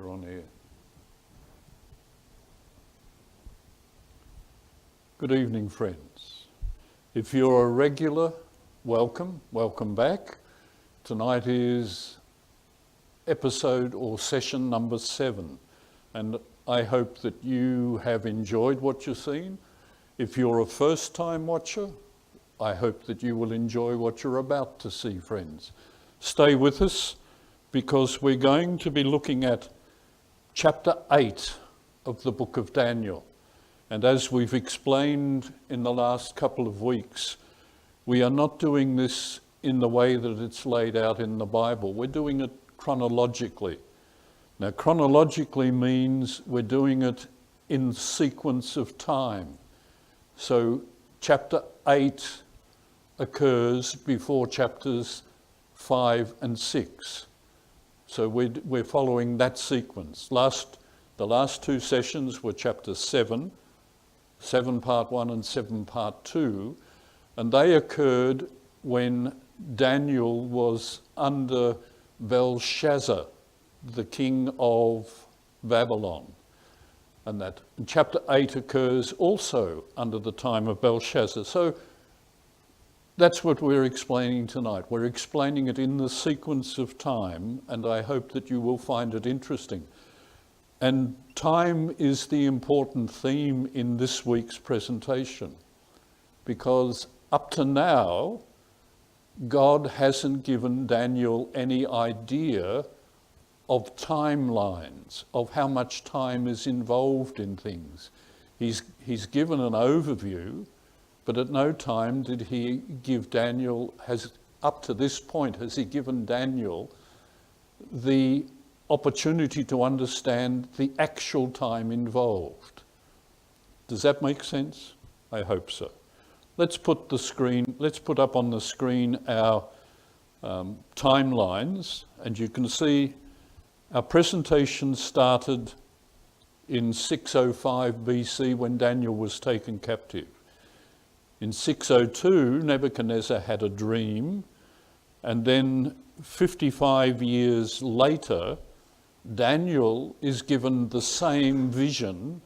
we're on air. Good evening, friends. If you're a regular, welcome back. Tonight is episode or session number 7, and I hope that you have enjoyed what you've seen. If you're a first-time watcher, I hope that you will enjoy what you're about to see, friends. Stay with us, because we're going to be looking at chapter 8 of the book of Daniel. And as we've explained in the last couple of weeks, we are not doing this in the way that it's laid out in the Bible. We're doing it chronologically. Now, chronologically means we're doing it in sequence of time. So chapter 8 occurs before chapters 5 and 6. So we're following that sequence. The last 2 sessions were chapter 7 part 1 and 7 part 2, and they occurred when Daniel was under Belshazzar, the king of Babylon. And chapter 8 occurs also under the time of Belshazzar. So that's what we're explaining tonight. We're explaining it in the sequence of time, and I hope that you will find it interesting. And time is the important theme in this week's presentation, because up to now, God hasn't given Daniel any idea of timelines, of how much time is involved in things. He's given an overview, but at no time did he give Daniel, up to this point, has he given Daniel the opportunity to understand the actual time involved. Does that make sense? I hope so. Let's put up on the screen our timelines, and you can see our presentation started in 605 BC when Daniel was taken captive. In 602, Nebuchadnezzar had a dream, and then 55 years later, Daniel is given the same vision,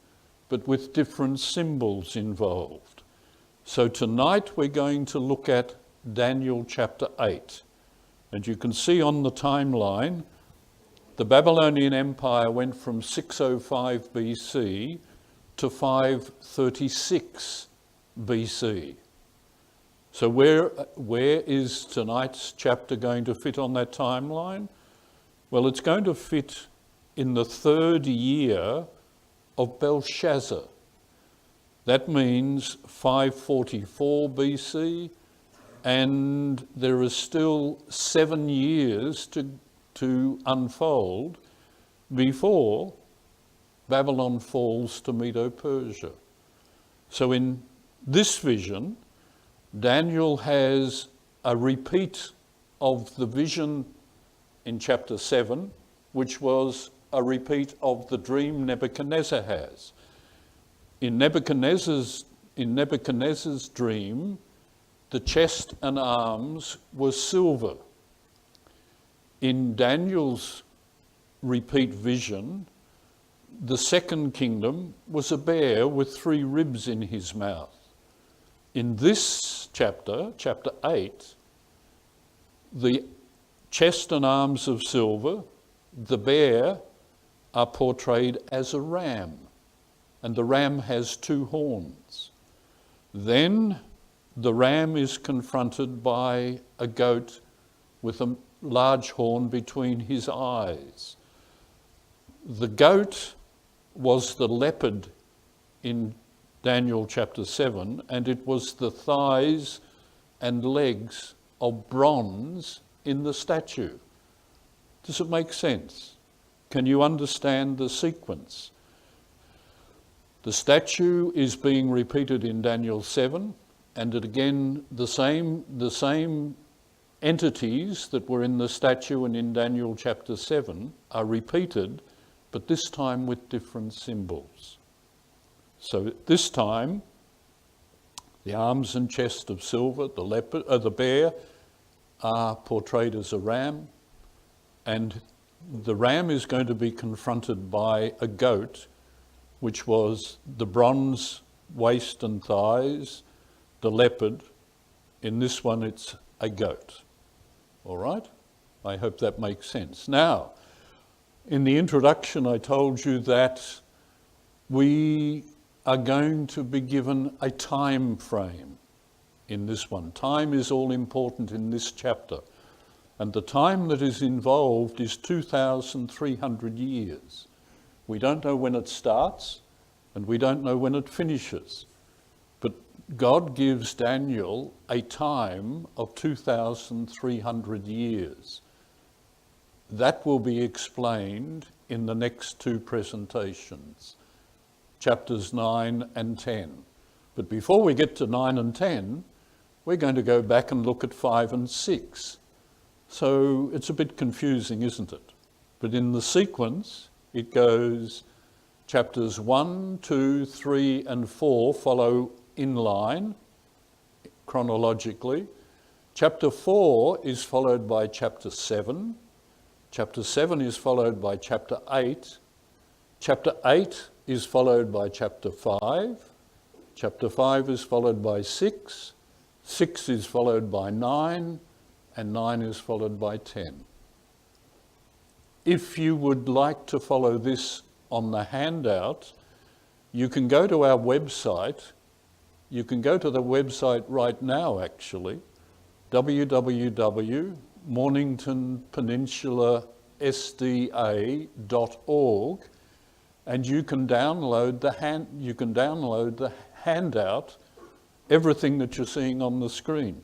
but with different symbols involved. So tonight we're going to look at Daniel chapter 8. And you can see on the timeline, the Babylonian Empire went from 605 BC to 536 BC. So where is tonight's chapter going to fit on that timeline? Well, it's going to fit in the 3rd year of Belshazzar. That means 544 BC, and there is still 7 years to unfold before Babylon falls to Medo-Persia. So in this vision, Daniel has a repeat of the vision in chapter 7, which was a repeat of the dream Nebuchadnezzar has. In Nebuchadnezzar's dream, the chest and arms were silver. In Daniel's repeat vision, the second kingdom was a bear with 3 ribs in his mouth. In this chapter 8, the chest and arms of silver, the bear, are portrayed as a ram, and the ram has 2 horns. Then the ram is confronted by a goat with a large horn between his eyes. The goat was the leopard in Daniel chapter 7, and it was the thighs and legs of bronze in the statue. Does it make sense? Can you understand the sequence? The statue is being repeated in Daniel 7, and again the same entities that were in the statue and in Daniel chapter 7 are repeated, but this time with different symbols. So this time, the arms and chest of silver, the bear, are portrayed as a ram, and The ram is going to be confronted by a goat, which was the bronze waist and thighs, the leopard. In this one, it's a goat. All right? I hope that makes sense. Now, in the introduction, I told you that we are going to be given a time frame in this one. Time is all important in this chapter. And the time that is involved is 2,300 years. We don't know when it starts, and we don't know when it finishes. But God gives Daniel a time of 2,300 years. That will be explained in the next two presentations, chapters 9 and 10. But before we get to 9 and 10, we're going to go back and look at 5 and 6. So it's a bit confusing, isn't it? But in the sequence, it goes chapters 1, 2, 3, and 4 follow in line chronologically. Chapter 4 is followed by chapter 7. Chapter 7 is followed by chapter 8. Chapter 8 is followed by chapter 5. Chapter 5 is followed by 6. 6 is followed by 9. And 9 is followed by 10. If you would like to follow this on the handout, you can go to our website. You can go to the website right now, actually, www.morningtonpeninsulasda.org, and you can download the handout, everything that you're seeing on the screen.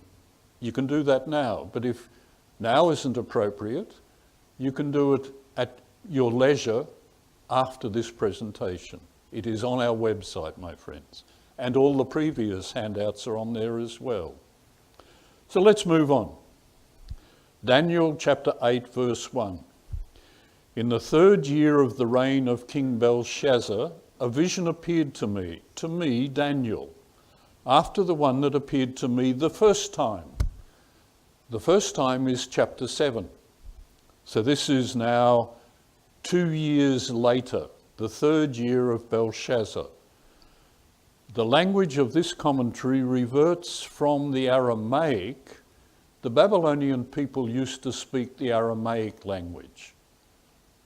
You can do that now, but if now isn't appropriate, you can do it at your leisure after this presentation. It is on our website, my friends, and all the previous handouts are on there as well. So let's move on. Daniel chapter 8, verse 1. In the third year of the reign of King Belshazzar, a vision appeared to me, Daniel, after the one that appeared to me the first time. The first time is chapter 7. So this is now 2 years later, the third year of Belshazzar. The language of this commentary reverts from the Aramaic. The Babylonian people used to speak the Aramaic language.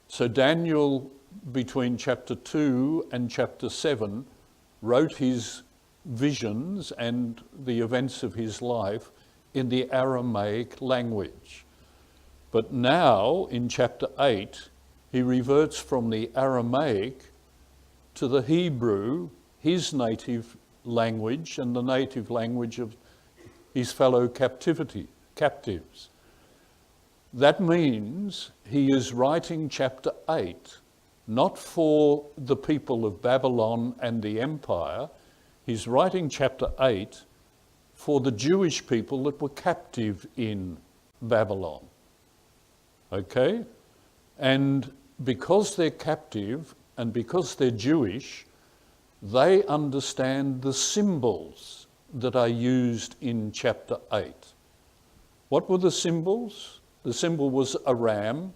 So Daniel, between chapter 2 and chapter 7, wrote his visions and the events of his life in the Aramaic language. But now, in chapter 8, he reverts from the Aramaic to the Hebrew, his native language and the native language of his fellow captives. That means he is writing chapter 8, not for the people of Babylon and the empire. He's writing chapter 8 for the Jewish people that were captive in Babylon. Okay? And because they're captive and because they're Jewish, they understand the symbols that are used in chapter 8. What were the symbols? The symbol was a ram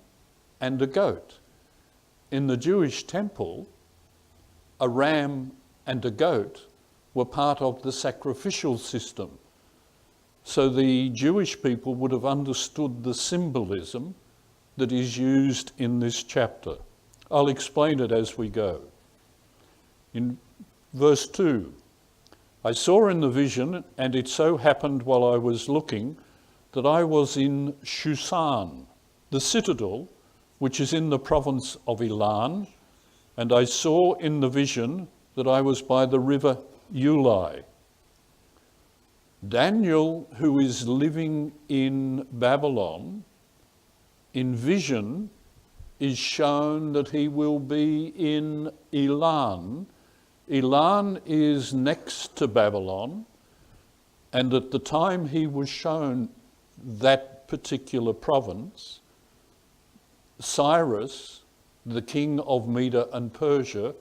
and a goat. In the Jewish temple, a ram and a goat were part of the sacrificial system. So the Jewish people would have understood the symbolism that is used in this chapter. I'll explain it as we go. In verse 2, I saw in the vision, and it so happened while I was looking, that I was in Shushan, the citadel, which is in the province of Elan, and I saw in the vision that I was by the river Ulai. Daniel, who is living in Babylon, in vision is shown that he will be in Elan. Elan is next to Babylon, and at the time he was shown that particular province, Cyrus, the king of Media and Persia,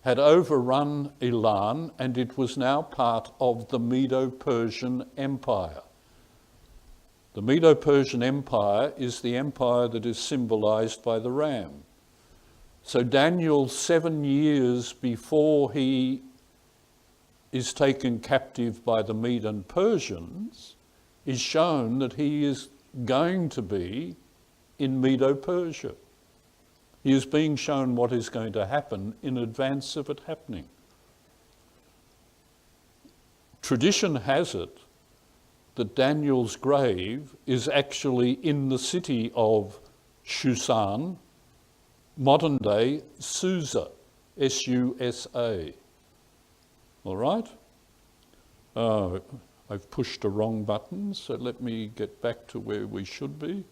had overrun Elan, and it was now part of the Medo-Persian Empire. The Medo-Persian Empire is the empire that is symbolized by the ram. So Daniel, 7 years before he is taken captive by the Mede and Persians, is shown that he is going to be in Medo-Persia. He is being shown what is going to happen in advance of it happening. Tradition has it that Daniel's grave is actually in the city of Shushan, modern day Susa, S-U-S-A. All right? I've pushed the wrong button, so let me get back to where we should be.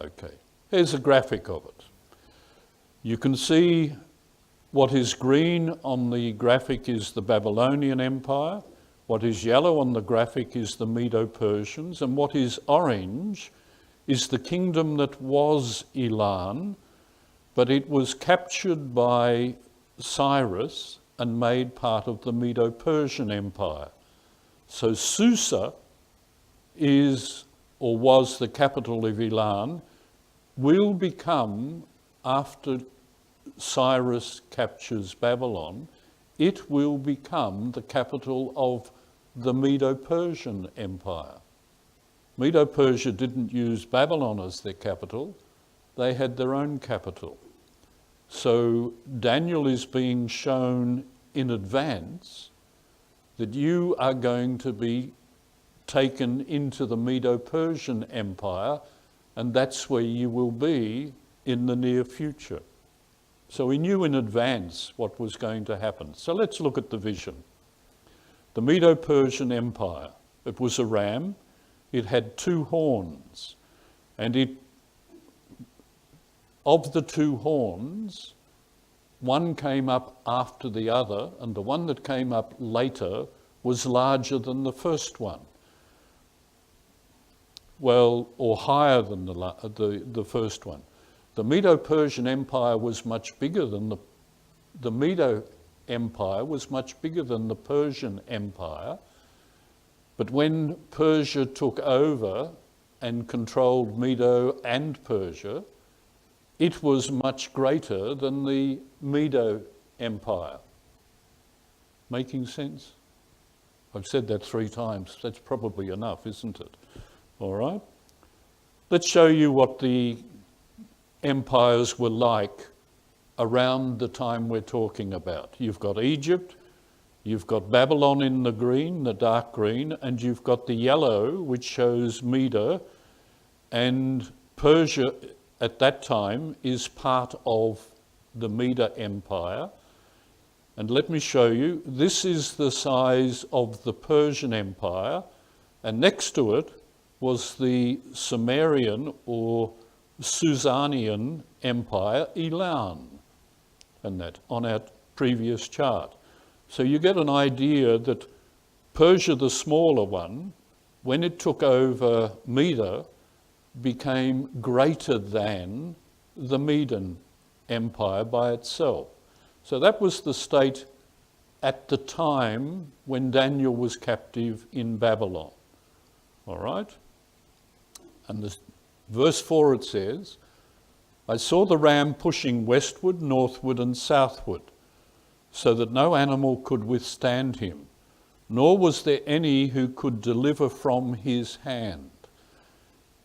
Okay, here's a graphic of it. You can see what is green on the graphic is the Babylonian Empire. What is yellow on the graphic is the Medo-Persians. And what is orange is the kingdom that was Elam, but it was captured by Cyrus and made part of the Medo-Persian Empire. So Susa is, or was, the capital of Elam, will become, after Cyrus captures Babylon, it will become the capital of the Medo-Persian Empire. Medo-Persia didn't use Babylon as their capital, they had their own capital. So Daniel is being shown in advance that you are going to be taken into the Medo-Persian Empire, and that's where you will be in the near future. So he knew in advance what was going to happen. So let's look at the vision. The Medo-Persian Empire, it was a ram, it had 2 horns, and of the 2 horns, one came up after the other, and the one that came up later was larger than the first one. Well, or higher than the first one. The Medo-Persian Empire was much bigger than the Medo Empire was much bigger than the Persian Empire. But when Persia took over and controlled Medo and Persia, it was much greater than the Medo Empire. Making sense? I've said that 3 times. That's probably enough, isn't it? All right. Let's show you what the empires were like around the time we're talking about. You've got Egypt, you've got Babylon in the green, the dark green, and you've got the yellow, which shows Medo, and Persia at that time is part of the Medo Empire. And let me show you, this is the size of the Persian Empire, and next to it was the Sumerian or Susanian Empire, Elam, and that on our previous chart. So you get an idea that Persia, the smaller one, when it took over Medo, became greater than the Median Empire by itself. So that was the state at the time when Daniel was captive in Babylon. All right? And this, verse 4 it says, I saw the ram pushing westward, northward and southward, so that no animal could withstand him, nor was there any who could deliver from his hand.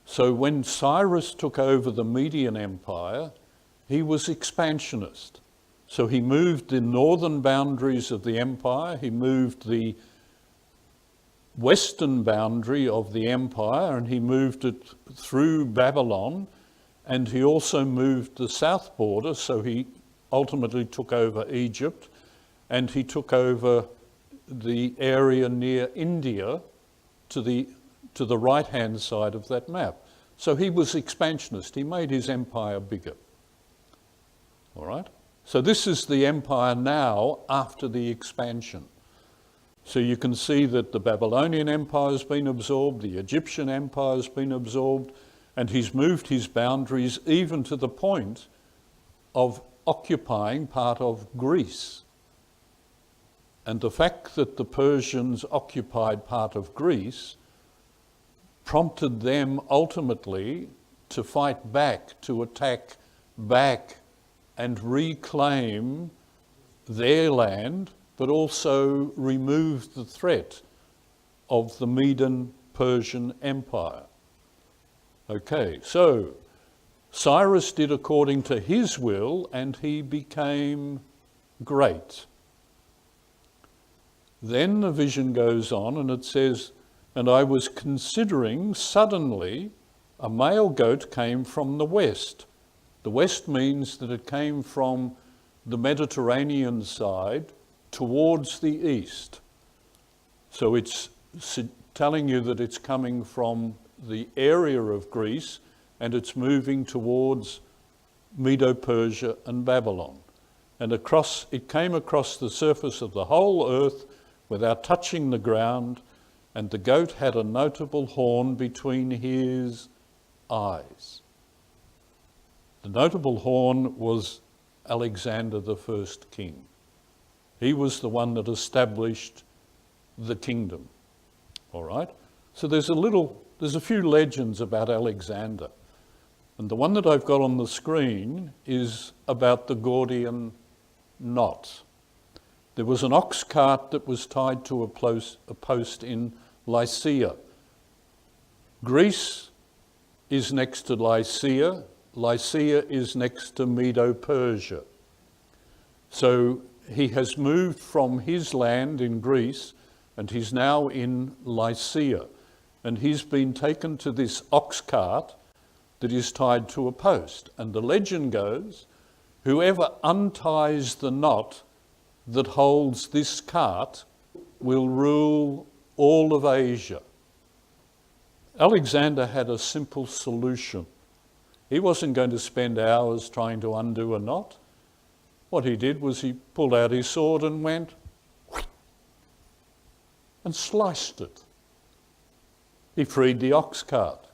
So when Cyrus took over the Median Empire, he was expansionist. So he moved the northern boundaries of the empire, he moved the western boundary of the empire, and he moved it through Babylon, and he also moved the south border, so he ultimately took over Egypt, and he took over the area near India to the right-hand side of that map. So he was expansionist. He made his empire bigger. All right? So this is the empire now after the expansion. So you can see that the Babylonian Empire has been absorbed, the Egyptian Empire has been absorbed, and he's moved his boundaries even to the point of occupying part of Greece. And the fact that the Persians occupied part of Greece prompted them ultimately to fight back, to attack back and reclaim their land, but also remove the threat of the Median-Persian Empire. Okay, so Cyrus did according to his will and he became great. Then the vision goes on and it says, "And I was considering, suddenly a male goat came from the west." The west means that it came from the Mediterranean side towards the east. So it's telling you that it's coming from the area of Greece and it's moving towards Medo-Persia and Babylon. And it came across the surface of the whole earth without touching the ground, and the goat had a notable horn between his eyes. The notable horn was Alexander the first king. He was the one that established the kingdom. All right? So there's a few legends about Alexander. And the one that I've got on the screen is about the Gordian knot. There was an ox cart that was tied to a post in Lycia. Greece is next to Lycia. Lycia is next to Medo-Persia. So he has moved from his land in Greece and he's now in Lycia. And he's been taken to this ox cart that is tied to a post. And the legend goes, whoever unties the knot that holds this cart will rule all of Asia. Alexander had a simple solution. He wasn't going to spend hours trying to undo a knot. What he did was he pulled out his sword and went and sliced it. He freed the ox cart.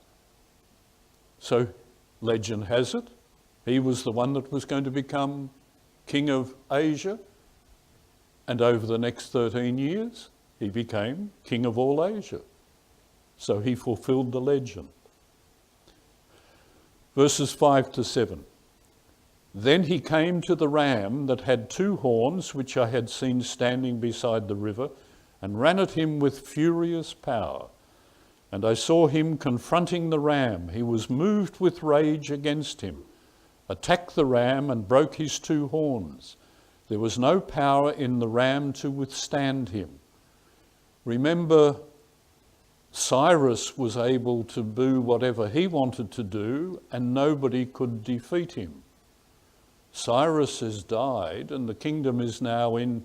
So legend has it, he was the one that was going to become king of Asia. And over the next 13 years, he became king of all Asia. So he fulfilled the legend. Verses 5 to 7. Then he came to the ram that had 2 horns, which I had seen standing beside the river, and ran at him with furious power. And I saw him confronting the ram. He was moved with rage against him, attacked the ram and broke his 2 horns. There was no power in the ram to withstand him. Remember, Cyrus was able to do whatever he wanted to do and nobody could defeat him. Cyrus has died and the kingdom is now in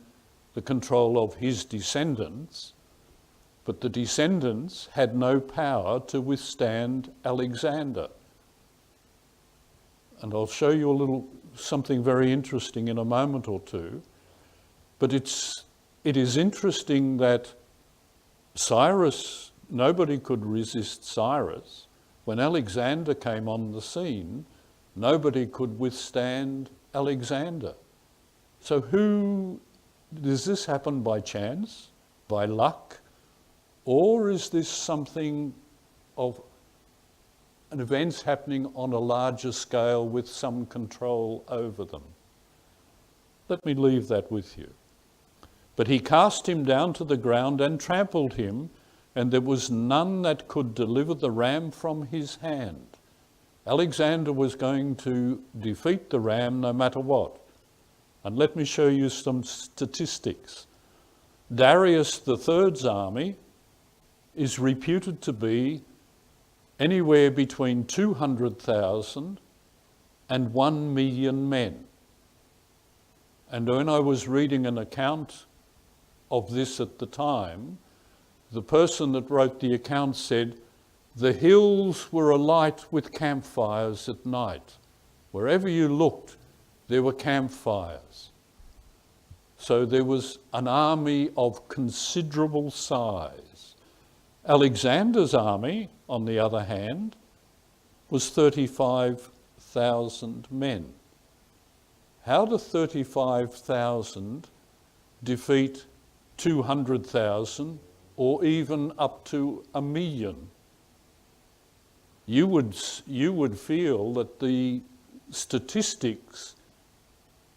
the control of his descendants, but the descendants had no power to withstand Alexander. And I'll show you something very interesting in a moment or two. But it is interesting that Cyrus, nobody could resist Cyrus. When Alexander came on the scene, nobody could withstand Alexander. So does this happen by chance, by luck? Or is this something of an events happening on a larger scale with some control over them? Let me leave that with you. But he cast him down to the ground and trampled him, and there was none that could deliver the ram from his hand. Alexander was going to defeat the ram no matter what. And let me show you some statistics. Darius III's army is reputed to be anywhere between 200,000 and 1 million men. And when I was reading an account of this at the time, the person that wrote the account said, the hills were alight with campfires at night. Wherever you looked, there were campfires. So there was an army of considerable size. Alexander's army, on the other hand, was 35,000 men. How do 35,000 defeat 200,000 or even up to 1 million, you would feel that the statistics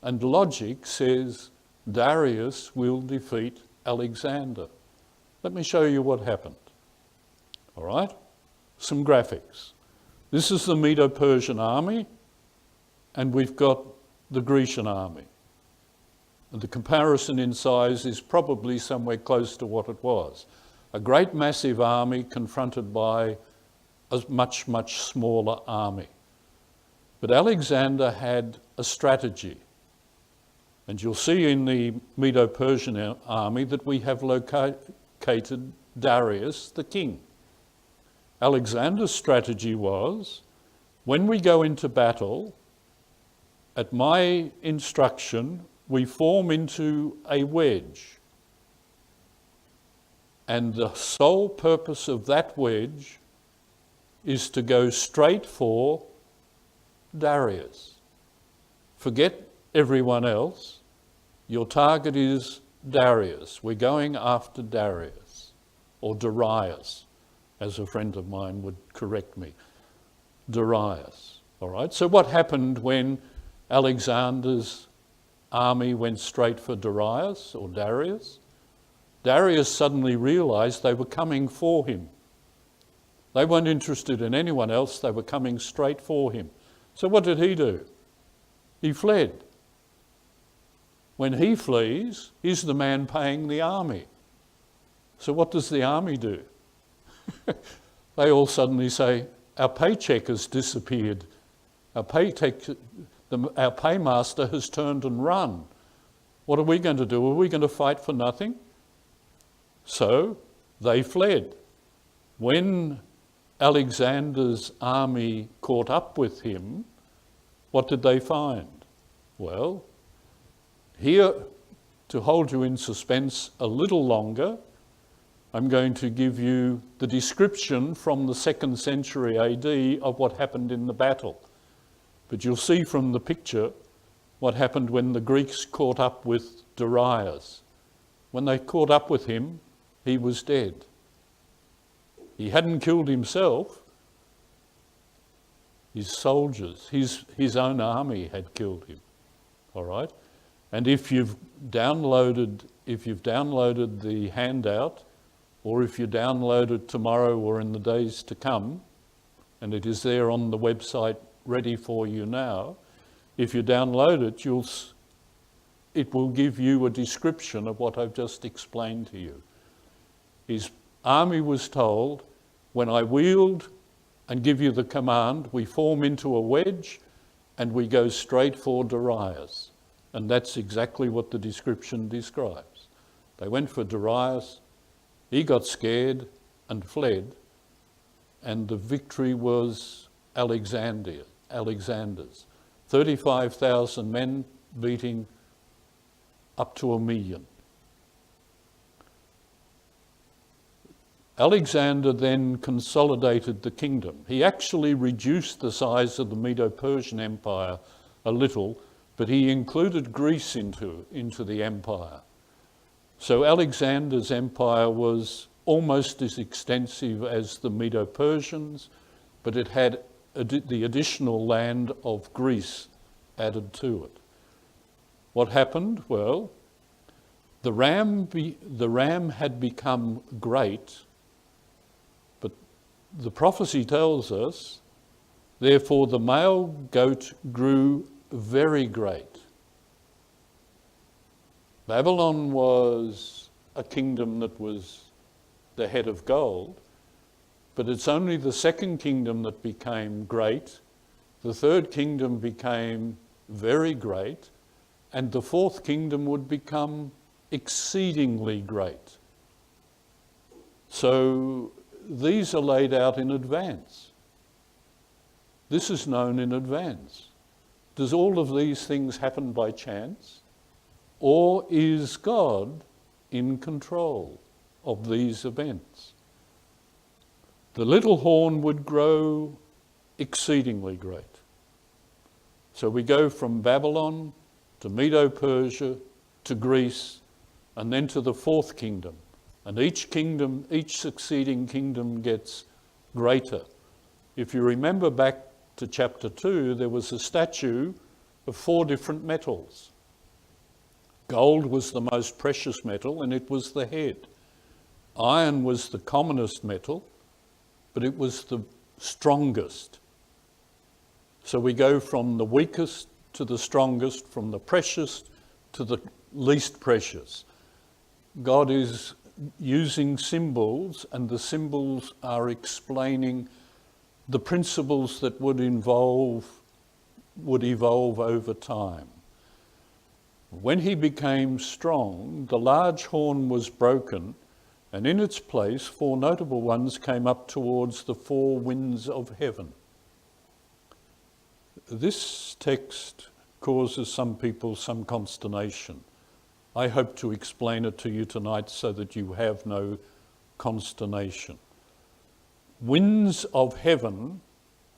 and logic says Darius will defeat Alexander. Let me show you what happened. All right? Some graphics. This is the Medo-Persian army, and we've got the Grecian army. And the comparison in size is probably somewhere close to what it was. A great massive army confronted by a much, much smaller army. But Alexander had a strategy. And you'll see in the Medo-Persian army that we have located Darius, the king. Alexander's strategy was, when we go into battle, at my instruction, we form into a wedge. And the sole purpose of that wedge is to go straight for Darius. Forget everyone else. Your target is Darius. We're going after Darius, or Darius, as a friend of mine would correct me. Darius. All right. So what happened when Alexander's army went straight for Darius or Darius? Darius suddenly realized they were coming for him. They weren't interested in anyone else. They were coming straight for him. So what did he do? He fled. When he flees, he's the man paying the army. So what does the army do? They all suddenly say, our paycheck has disappeared. Our paymaster has turned and run. What are we going to do? Are we going to fight for nothing? So they fled. When Alexander's army caught up with him, what did they find? Well, here, to hold you in suspense a little longer, I'm going to give you the description from the 2nd century AD of what happened in the battle. But you'll see from the picture what happened when the Greeks caught up with Darius. When they caught up with him, he was dead. He hadn't killed himself. His soldiers, his own army had killed him. All right? And if you've downloaded the handout, or if you download it tomorrow or in the days to come, and it is there on the website ready for you now, if you download it, it will give you a description of what I've just explained to you. His army was told, when I wield and give you the command, we form into a wedge and we go straight for Darius. And that's exactly what the description describes. They went for Darius, he got scared and fled, and the victory was Alexander's. 35,000 men beating up to 1 million. Alexander then consolidated the kingdom. He actually reduced the size of the Medo-Persian Empire a little, but he included Greece into the empire. So Alexander's empire was almost as extensive as the Medo-Persians, but it had the additional land of Greece added to it. What happened? Well, the ram had become great, but the prophecy tells us, therefore the male goat grew very great. Babylon was a kingdom that was the head of gold, but it's only the 2nd kingdom that became great, the 3rd kingdom became very great, and the 4th kingdom would become exceedingly great. So these are laid out in advance. This is known in advance. Does all of these things happen by chance? Or is God in control of these events? The little horn would grow exceedingly great. So we go from Babylon to Medo-Persia to Greece, and then to the fourth kingdom. And each succeeding kingdom gets greater. If you remember back to chapter 2, there was a statue of 4 different metals. Gold was the most precious metal, and it was the head. Iron was the commonest metal, but it was the strongest. So we go from the weakest to the strongest, from the precious to the least precious. God is using symbols, and the symbols are explaining the principles that would evolve over time. When he became strong, the large horn was broken, and in its place 4 notable ones came up towards the 4 winds of heaven. This text causes some people some consternation. I hope to explain it to you tonight so that you have no consternation. Winds of heaven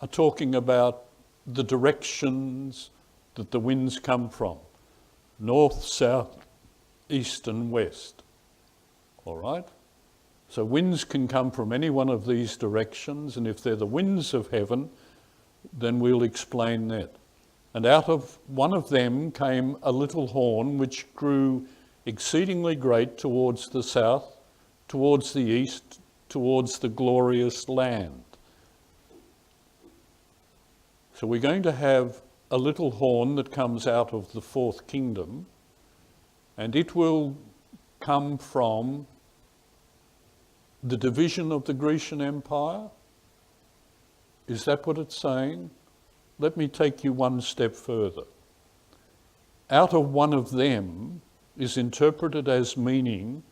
are talking about the directions that the winds come from: north, south, east and west. All right? So winds can come from any one of these directions, and if they're the winds of heaven, then we'll explain that. And out of one of them came a little horn which grew exceedingly great towards the south, towards the east, towards the glorious land. So we're going to have a little horn that comes out of the 4th kingdom, and it will come from the division of the Grecian Empire. Is that what it's saying? Let me take you one step further. Out of one of them is interpreted as meaning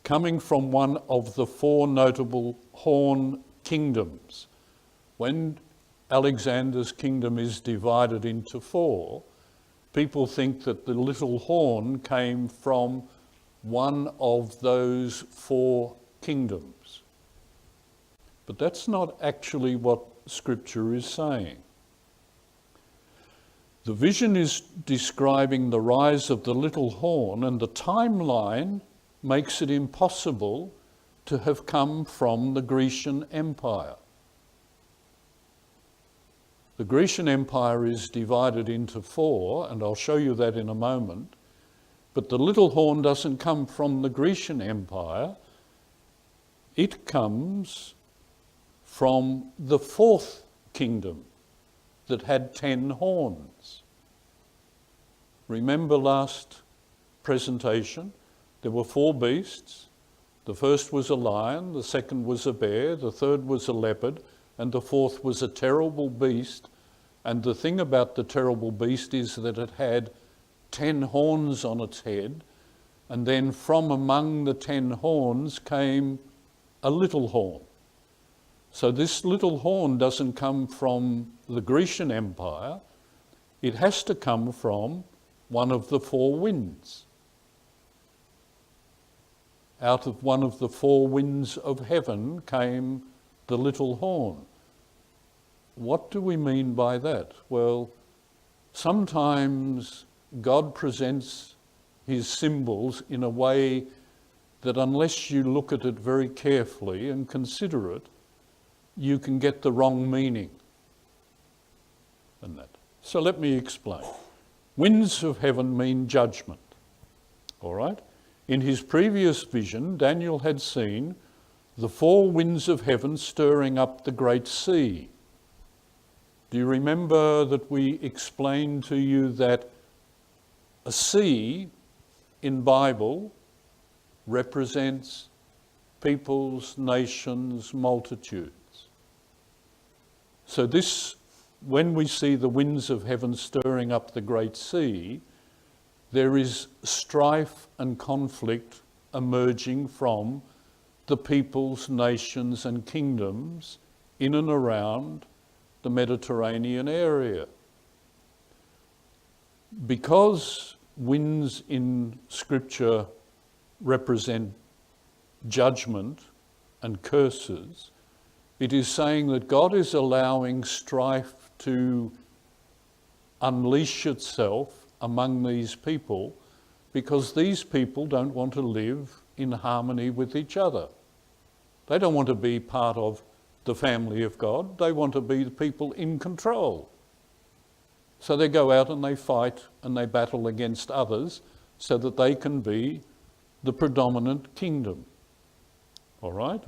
coming from one of the 4 notable horn kingdoms. When Alexander's kingdom is divided into 4, people think that the little horn came from one of those 4 kingdoms. But that's not actually what Scripture is saying. The vision is describing the rise of the little horn, and the timeline makes it impossible to have come from the Grecian Empire. The Grecian Empire is divided into 4, and I'll show you that in a moment, but the little horn doesn't come from the Grecian Empire. It comes from the 4th kingdom that had 10 horns. Remember last presentation, there were 4 beasts. The first was a lion, the second was a bear, the third was a leopard, and the 4th was a terrible beast. And the thing about the terrible beast is that it had 10 horns on its head, and then from among the 10 horns came a little horn. So this little horn doesn't come from the Grecian Empire. It has to come from one of the 4 winds. Out of one of the 4 winds of heaven came the little horn. What do we mean by that? Well, sometimes God presents his symbols in a way that unless you look at it very carefully and consider it, you can get the wrong meaning in that. So let me explain. Winds of heaven mean judgment, all right? In his previous vision, Daniel had seen the 4 winds of heaven stirring up the great sea. Do you remember that we explained to you that a sea in Bible represents peoples, nations, multitudes? So this, when we see the winds of heaven stirring up the great sea, there is strife and conflict emerging from the peoples, nations and kingdoms in and around the Mediterranean area. Because winds in Scripture represent judgment and curses, it is saying that God is allowing strife to unleash itself among these people because these people don't want to live in harmony with each other. They don't want to be part of the family of God. They want to be the people in control. So they go out and they fight and they battle against others so that they can be the predominant kingdom. All right?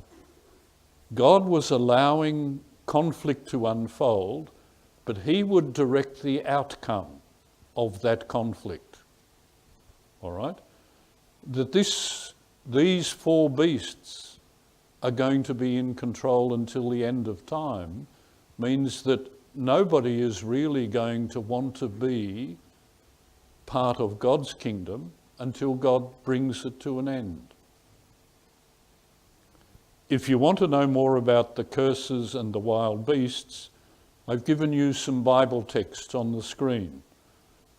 God was allowing conflict to unfold, but he would direct the outcome of that conflict. All right? That these four beasts are going to be in control until the end of time means that nobody is really going to want to be part of God's kingdom until God brings it to an end. If you want to know more about the curses and the wild beasts, I've given you some Bible texts on the screen,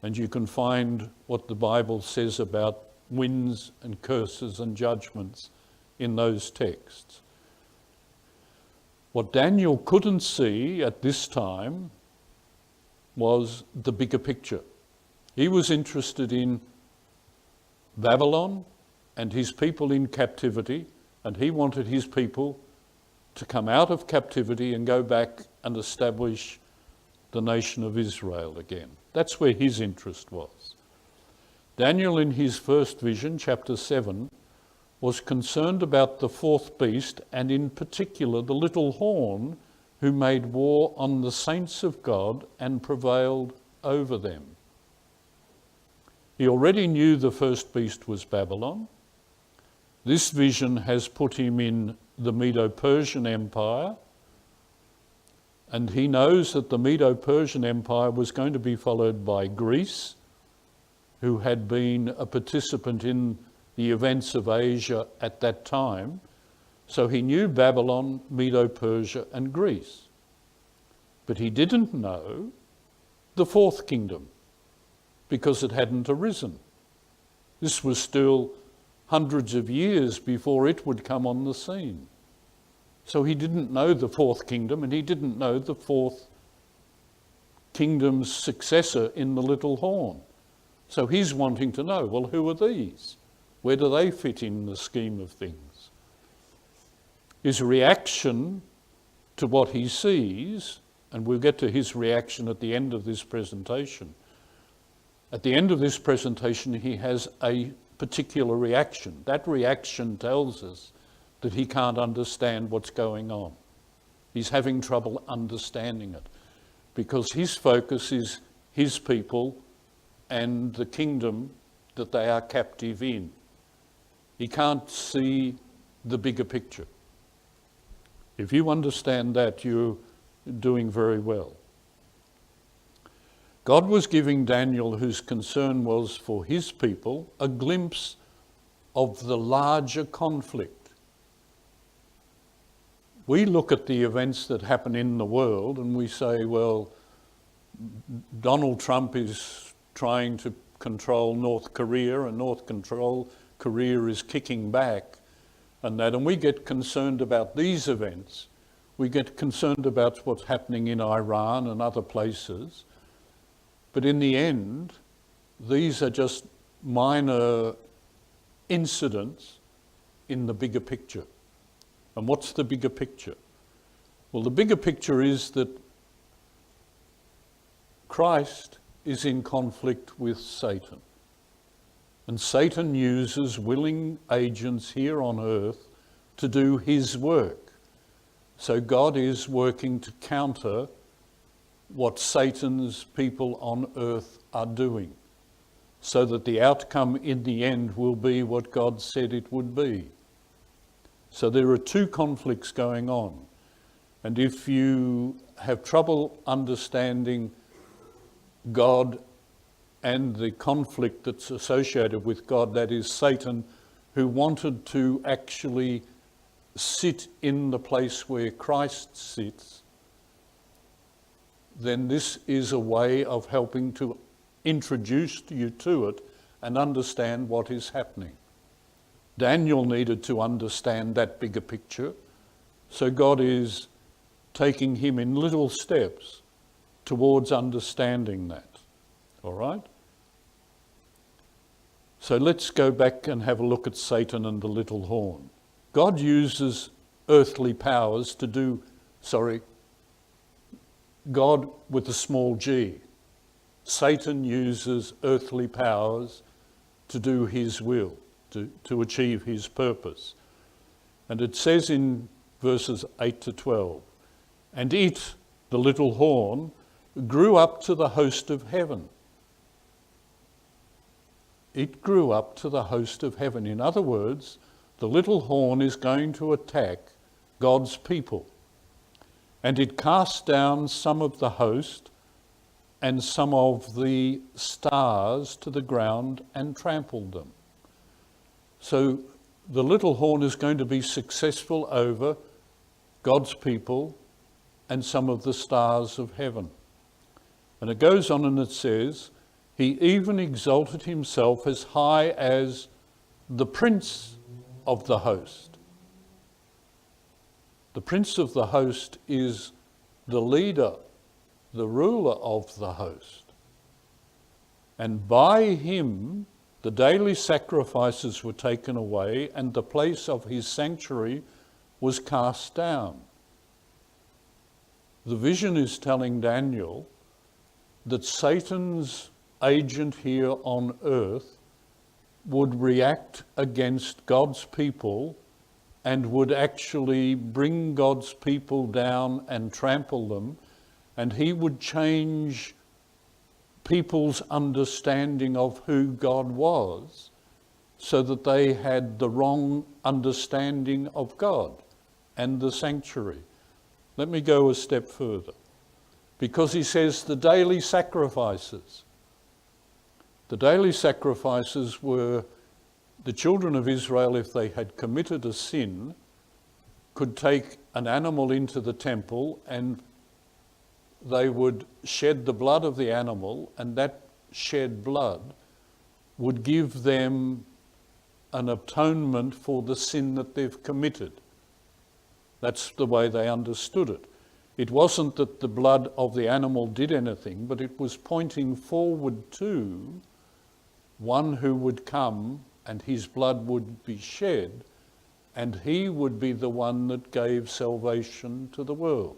and you can find what the Bible says about winds and curses and judgments in those texts. What Daniel couldn't see at this time was the bigger picture. He was interested in Babylon and his people in captivity, and he wanted his people to come out of captivity and go back and establish the nation of Israel again. That's where his interest was. Daniel, in his first vision, chapter 7, was concerned about the fourth beast, and in particular the little horn who made war on the saints of God and prevailed over them. He already knew the first beast was Babylon. This vision has put him in the Medo-Persian Empire, and he knows that the Medo-Persian Empire was going to be followed by Greece, who had been a participant in the events of Asia at that time. So he knew Babylon, Medo-Persia and Greece. But he didn't know the fourth kingdom because it hadn't arisen. This was still hundreds of years before it would come on the scene. So he didn't know the fourth kingdom, and he didn't know the fourth kingdom's successor in the little horn. So he's wanting to know, well, who are these? Where do they fit in the scheme of things? His reaction to what he sees, and we'll get to his reaction at the end of this presentation. At the end of this presentation, he has a particular reaction. That reaction tells us that he can't understand what's going on. He's having trouble understanding it because his focus is his people and the kingdom that they are captive in. He can't see the bigger picture. If you understand that, you're doing very well. God was giving Daniel, whose concern was for his people, a glimpse of the larger conflict. We look at the events that happen in the world and we say, well, Donald Trump is trying to control North Korea and North Korea is kicking back and that, and we get concerned about these events. We get concerned about what's happening in Iran and other places. But in the end, these are just minor incidents in the bigger picture. And what's the bigger picture? Well, the bigger picture is that Christ is in conflict with Satan. And Satan uses willing agents here on earth to do his work. So God is working to counter what Satan's people on earth are doing, so that the outcome in the end will be what God said it would be. So there are two conflicts going on. And if you have trouble understanding God and the conflict that's associated with God, that is Satan, who wanted to actually sit in the place where Christ sits, then this is a way of helping to introduce you to it and understand what is happening. Daniel needed to understand that bigger picture, so God is taking him in little steps towards understanding that. All right? So let's go back and have a look at Satan and the little horn. God uses earthly powers to do, God with a small g. Satan uses earthly powers to do his will, to achieve his purpose. And it says in verses 8 to 12, "And it, the little horn, grew up to the host of heaven." It grew up to the host of heaven. In other words, the little horn is going to attack God's people. "And it cast down some of the host and some of the stars to the ground and trampled them." So the little horn is going to be successful over God's people and some of the stars of heaven. And it goes on and it says, "He even exalted himself as high as the prince of the host." The prince of the host is the leader, the ruler of the host. "And by him the daily sacrifices were taken away, and the place of his sanctuary was cast down." The vision is telling Daniel that Satan's agent here on earth would react against God's people and would actually bring God's people down and trample them, and he would change people's understanding of who God was so that they had the wrong understanding of God and the sanctuary. Let me go a step further, because he says the daily sacrifices. The daily sacrifices were the children of Israel, if they had committed a sin, could take an animal into the temple and they would shed the blood of the animal, and that shed blood would give them an atonement for the sin that they've committed. That's the way they understood it. It wasn't that the blood of the animal did anything, but it was pointing forward to one who would come and his blood would be shed, and he would be the one that gave salvation to the world,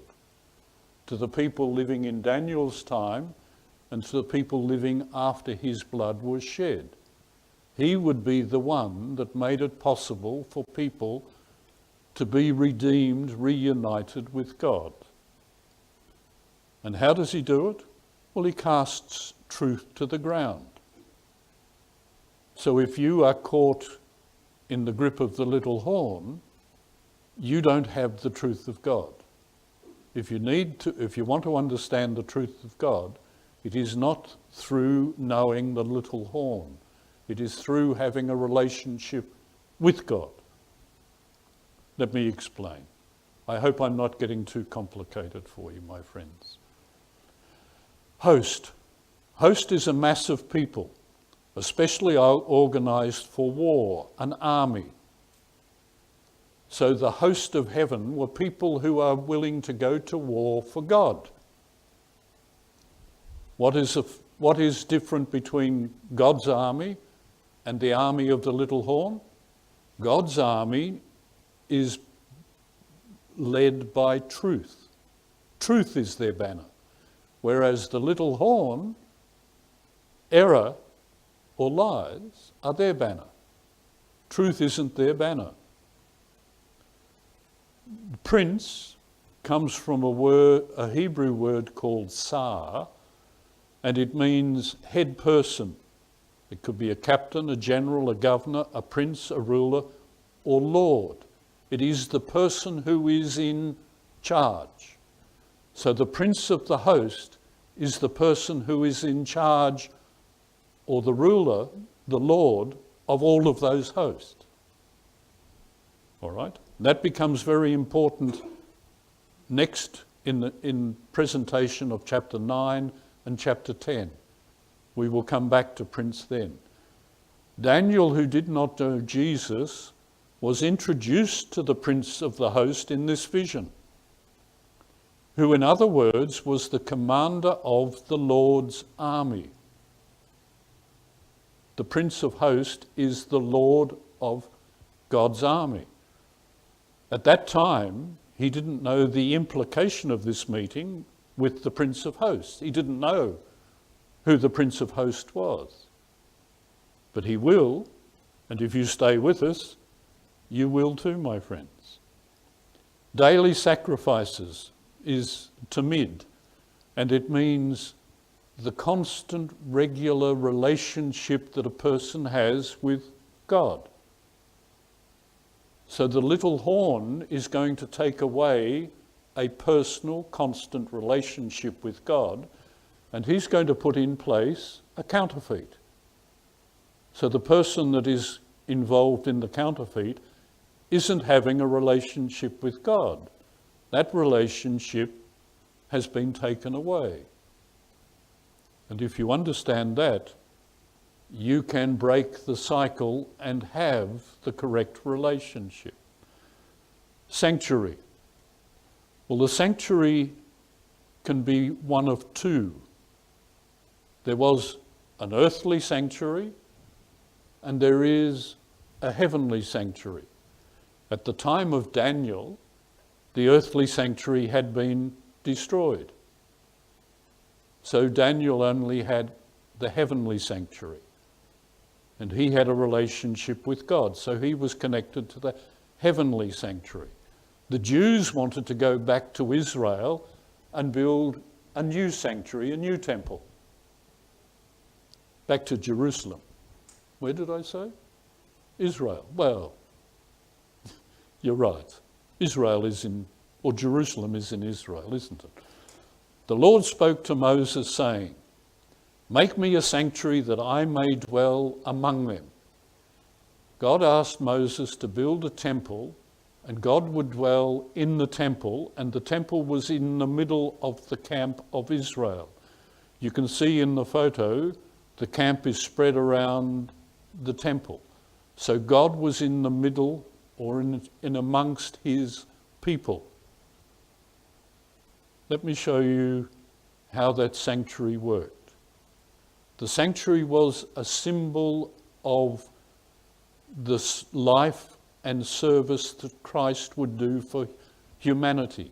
to the people living in Daniel's time and to the people living after his blood was shed. He would be the one that made it possible for people to be redeemed, reunited with God. And how does he do it? Well, he casts truth to the ground. So if you are caught in the grip of the little horn, you don't have the truth of God. If you want to understand the truth of God, it is not through knowing the little horn. It is through having a relationship with God. Let me explain. I hope I'm not getting too complicated for you, my friends. Host. Host is a mass of people, especially organised for war, an army. So the host of heaven were people who are willing to go to war for God. What is different between God's army and the army of the little horn? God's army is led by truth. Truth is their banner. Whereas the little horn, error or lies are their banner. Truth isn't their banner. Prince comes from a Hebrew word called sar, and it means head person. It could be a captain, a general, a governor, a prince, a ruler, or lord. It is the person who is in charge. So the prince of the host is the person who is in charge, or the ruler, the lord, of all of those hosts. All right? That becomes very important next in presentation of chapter 9 and chapter 10. We will come back to Prince then. Daniel, who did not know Jesus, was introduced to the prince of the host in this vision, who in other words was the commander of the Lord's army. The Prince of Hosts is the Lord of God's army. At that time, he didn't know the implication of this meeting with the Prince of Hosts. He didn't know who the Prince of Hosts was. But he will, and if you stay with us, you will too, my friends. Daily sacrifices is tamid, and it means the constant, regular relationship that a person has with God. So the little horn is going to take away a personal, constant relationship with God, and he's going to put in place a counterfeit. So the person that is involved in the counterfeit isn't having a relationship with God. That relationship has been taken away. And if you understand that, you can break the cycle and have the correct relationship. Sanctuary. Well, the sanctuary can be one of two. There was an earthly sanctuary and there is a heavenly sanctuary. At the time of Daniel, the earthly sanctuary had been destroyed. So Daniel only had the heavenly sanctuary. And he had a relationship with God, so he was connected to the heavenly sanctuary. The Jews wanted to go back to Israel and build a new sanctuary, a new temple. Back to Jerusalem. Where did I say? Israel. Well, you're right. Jerusalem is in Israel, isn't it? The Lord spoke to Moses saying, "Make me a sanctuary that I may dwell among them." God asked Moses to build a temple, and God would dwell in the temple, and the temple was in the middle of the camp of Israel. You can see in the photo, the camp is spread around the temple. So God was in the middle or in amongst his people. Let me show you how that sanctuary worked. The sanctuary was a symbol of the life and service that Christ would do for humanity.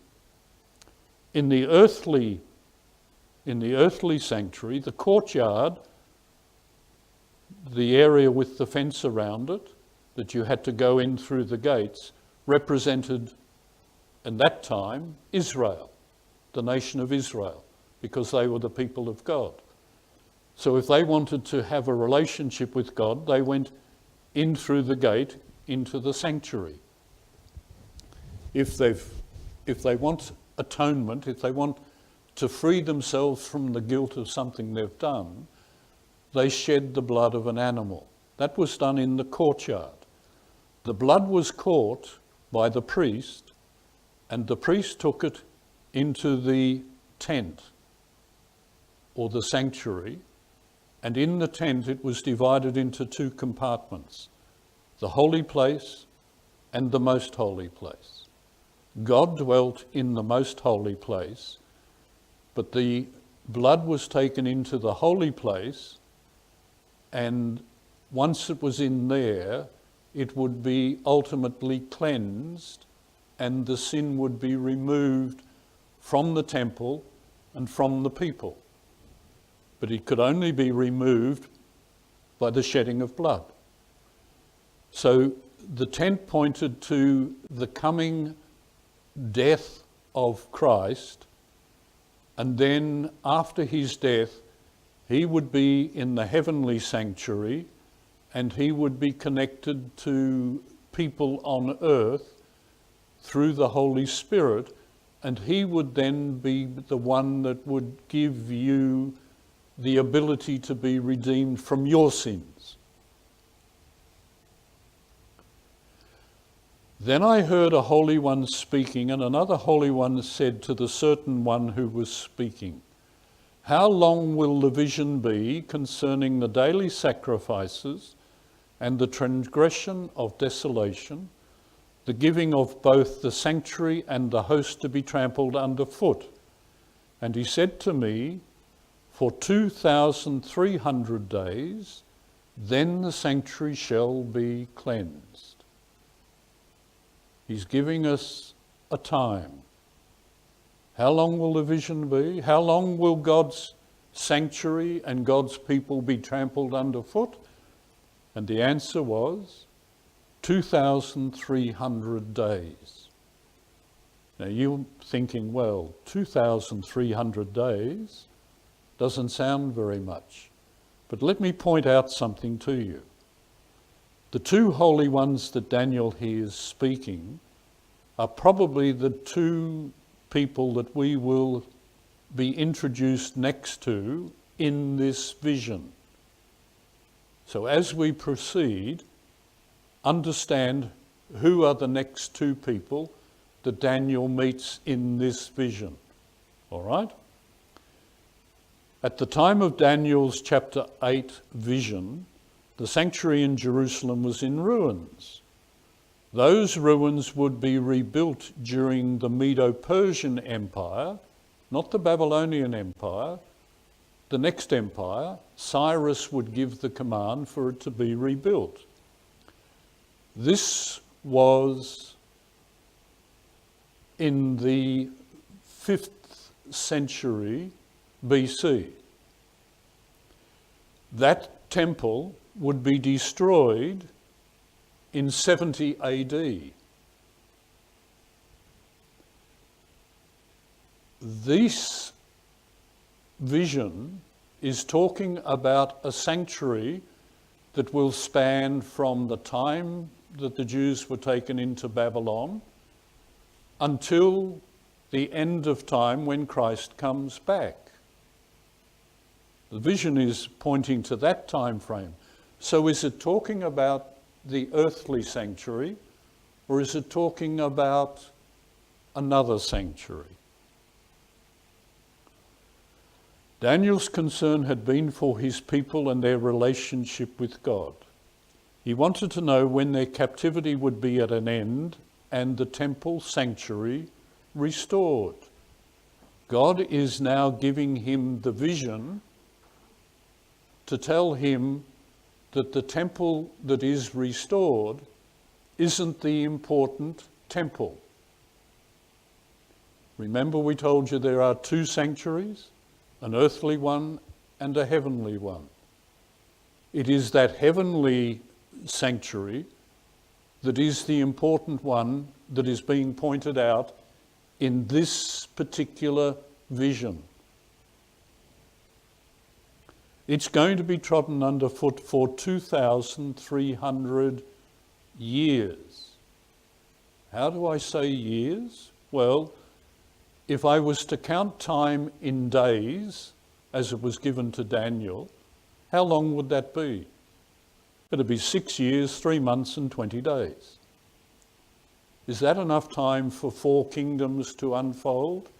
In the earthly sanctuary, the courtyard, the area with the fence around it, that you had to go in through the gates, represented, in that time, Israel, the nation of Israel, because they were the people of God. So if they wanted to have a relationship with God, they went in through the gate into the sanctuary. If they want atonement, if they want to free themselves from the guilt of something they've done, they shed the blood of an animal. That was done in the courtyard. The blood was caught by the priest, and the priest took it into the tent or the sanctuary, and in the tent it was divided into two compartments, the holy place and the most holy place. God dwelt in the most holy place, but the blood was taken into the holy place, and once it was in there, it would be ultimately cleansed and the sin would be removed from the temple and from the people. But it could only be removed by the shedding of blood. So the tent pointed to the coming death of Christ, and then after his death, he would be in the heavenly sanctuary and he would be connected to people on earth through the Holy Spirit, and he would then be the one that would give you the ability to be redeemed from your sins. Then I heard a holy one speaking, and another holy one said to the certain one who was speaking, "How long will the vision be concerning the daily sacrifices and the transgression of desolation, the giving of both the sanctuary and the host to be trampled underfoot?" And he said to me, "For 2,300 days then the sanctuary shall be cleansed. He's giving us a time. How long will the vision be? How long will God's sanctuary and God's people be trampled underfoot? And the answer was 2,300 days. Now you're thinking, well, 2,300 days doesn't sound very much. But let me point out something to you. The two holy ones that Daniel hears speaking are probably the two people that we will be introduced next to in this vision. So as we proceed, understand who are the next two people that Daniel meets in this vision. All right? At the time of Daniel's chapter 8 vision, the sanctuary in Jerusalem was in ruins. Those ruins would be rebuilt during the Medo-Persian Empire, not the Babylonian Empire. The next empire, Cyrus would give the command for it to be rebuilt. This was in the 5th century BC. That temple would be destroyed in 70 AD. This vision is talking about a sanctuary that will span from the time that the Jews were taken into Babylon until the end of time when Christ comes back. The vision is pointing to that time frame. So is it talking about the earthly sanctuary, or is it talking about another sanctuary? Daniel's concern had been for his people and their relationship with God. He wanted to know when their captivity would be at an end and the temple sanctuary restored. God is now giving him the vision to tell him that the temple that is restored isn't the important temple. Remember, we told you there are two sanctuaries, an earthly one and a heavenly one. It is that heavenly sanctuary that is the important one that is being pointed out in this particular vision. It's going to be trodden underfoot for 2,300 years. How do I say years? Well, if I was to count time in days, as it was given to Daniel, how long would that be? It'd be 6 years, 3 months and 20 days. Is that enough time for 4 kingdoms to unfold?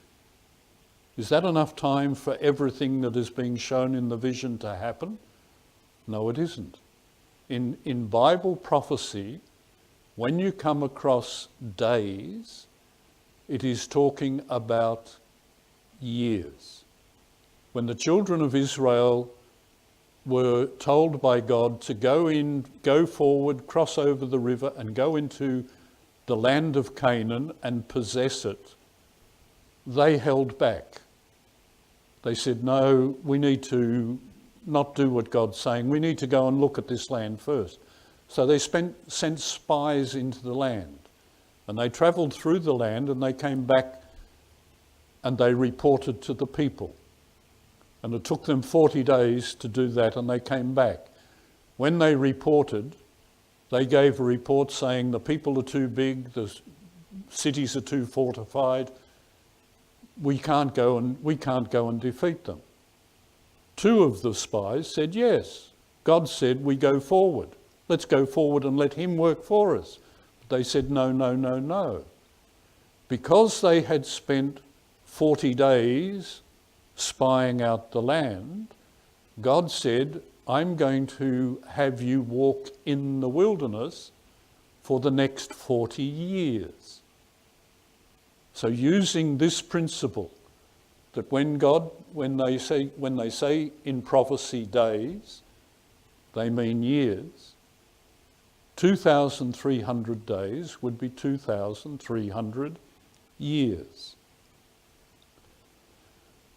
Is that enough time for everything that is being shown in the vision to happen? No, it isn't. In Bible prophecy, when you come across days, it is talking about years. When the children of Israel were told by God to go forward, cross over the river and go into the land of Canaan and possess it, they held back. They said, no, we need to not do what God's saying. We need to go and look at this land first. So they sent spies into the land, and they travelled through the land, and they came back and they reported to the people. And it took them 40 days to do that, and they came back. When they reported, they gave a report saying the people are too big, the cities are too fortified, we can't go and defeat them. 2 of the spies said, yes, God said we go forward. Let's go forward and let him work for us. But they said, no, no, no, no. Because they had spent 40 days spying out the land, God said, I'm going to have you walk in the wilderness for the next 40 years. So using this principle, that when they say in prophecy days, they mean years. 2,300 days would be 2,300 years.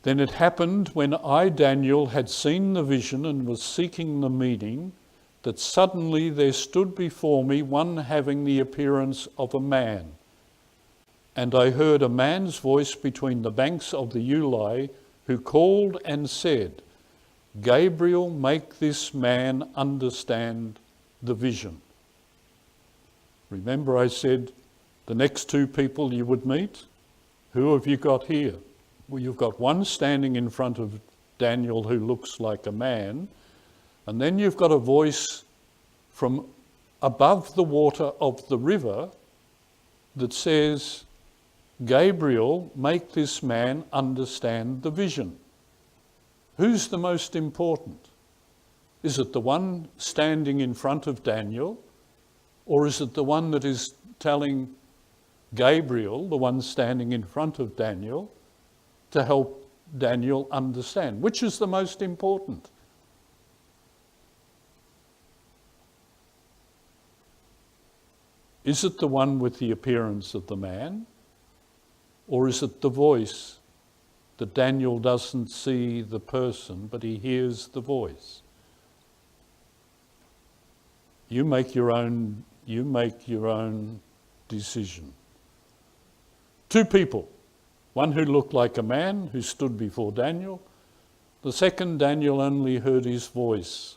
Then it happened when I, Daniel, had seen the vision and was seeking the meaning, that suddenly there stood before me one having the appearance of a man. And I heard a man's voice between the banks of the Ulai, who called and said, Gabriel, make this man understand the vision. Remember I said the next two people you would meet? Who have you got here? Well, you've got one standing in front of Daniel who looks like a man, and then you've got a voice from above the water of the river that says, Gabriel, make this man understand the vision. Who's the most important? Is it the one standing in front of Daniel, or is it the one that is telling Gabriel, the one standing in front of Daniel, to help Daniel understand? Which is the most important? Is it the one with the appearance of the man? Or is it the voice that Daniel doesn't see the person, but he hears the voice? You make your own decision. Two people. One who looked like a man who stood before Daniel. The second, Daniel only heard his voice